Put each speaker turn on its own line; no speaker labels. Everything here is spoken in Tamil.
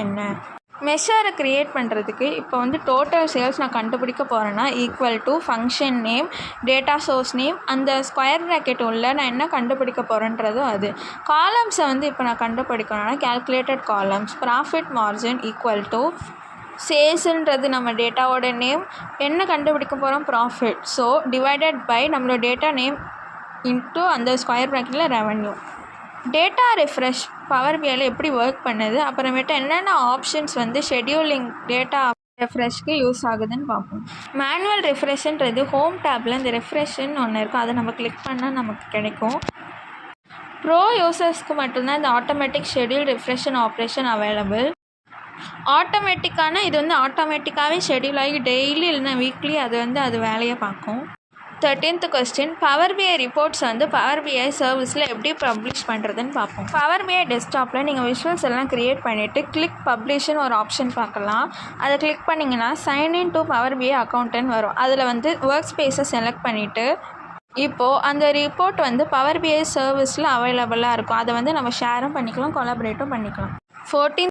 என்ன? மெஷரை க்ரியேட் பண்ணுறதுக்கு இப்போ வந்து டோட்டல் சேல்ஸ் நான் கண்டுபிடிக்க போகிறேன்னா equal to function name, data source name, அந்த ஸ்கொயர் ப்ராக்கெட் உள்ள நான் என்ன கண்டுபிடிக்க போகிறேன்றதும் அது. காலம்ஸை வந்து இப்போ நான் கண்டுபிடிக்கணும்னா calculated columns, profit margin equal to சேல்ஸுன்றது நம்ம டேட்டாவோட நேம், என்ன கண்டுபிடிக்க போகிறோம் ப்ராஃபிட், ஸோ டிவைடட் பை நம்மளோட டேட்டா நேம் இன்ட்டு அந்த ஸ்கொயர் ப்ராக்கெட்டில் ரெவன்யூ. டேட்டா ரெஃப்ரெஷ் பவர் பிஐயில் எப்படி ஒர்க் பண்ணுது, அப்புறமேட்டு என்னென்ன ஆப்ஷன்ஸ் வந்து ஷெட்யூலிங் டேட்டா ரெஃப்ரெஷ்க்கு யூஸ் ஆகுதுன்னு பார்ப்போம். மேனுவல் ரெஃப்ரெஷ்ன்றது ஹோம் டேப்பில் இந்த ரெஃப்ரெஷ்ன்னு ஒன்று இருக்கும், அதை நம்ம கிளிக் பண்ணால் நமக்கு கிடைக்கும். ப்ரோ யூசர்ஸ்க்கு மட்டும்தான் இந்த ஆட்டோமேட்டிக் ஷெட்யூல் ரெஃப்ரெஷன் ஆப்ரேஷன் அவைலபிள். ஆட்டோமேட்டிக்கான இது வந்து ஆட்டோமேட்டிக்காகவே ஷெட்யூல் ஆகி டெய்லி இல்லைன்னா வீக்லி அது வேலையை பார்க்கும். 13th கொஸ்டின், பவர் பிஐ ரிப்போர்ட்ஸ் வந்து பவர் பிஐ சர்வீஸில் எப்படி பப்ளிஷ் பண்ணுறதுன்னு பார்ப்போம். பவர் பிஐ டெஸ்க்டாப்பில் நீங்கள் விஷுவல்ஸ் எல்லாம் க்ரியேட் பண்ணிவிட்டு கிளிக் பப்ளிஷ்னு ஒரு ஆப்ஷன் பார்க்கலாம். அதை கிளிக் பண்ணிங்கன்னா சைன்இன் டு பவர் பிஐ அக்கௌண்ட்டுன்னு வரும். அதில் வந்து ஒர்க் ஸ்பேஸை செலக்ட் பண்ணிவிட்டு இப்போது அந்த ரிப்போர்ட் வந்து பவர் பிஐ சர்வீஸில் அவைலபிளாக இருக்கும். அதை வந்து நம்ம ஷேரும் பண்ணிக்கலாம், கொலாபரேட்டும் பண்ணிக்கலாம். 14th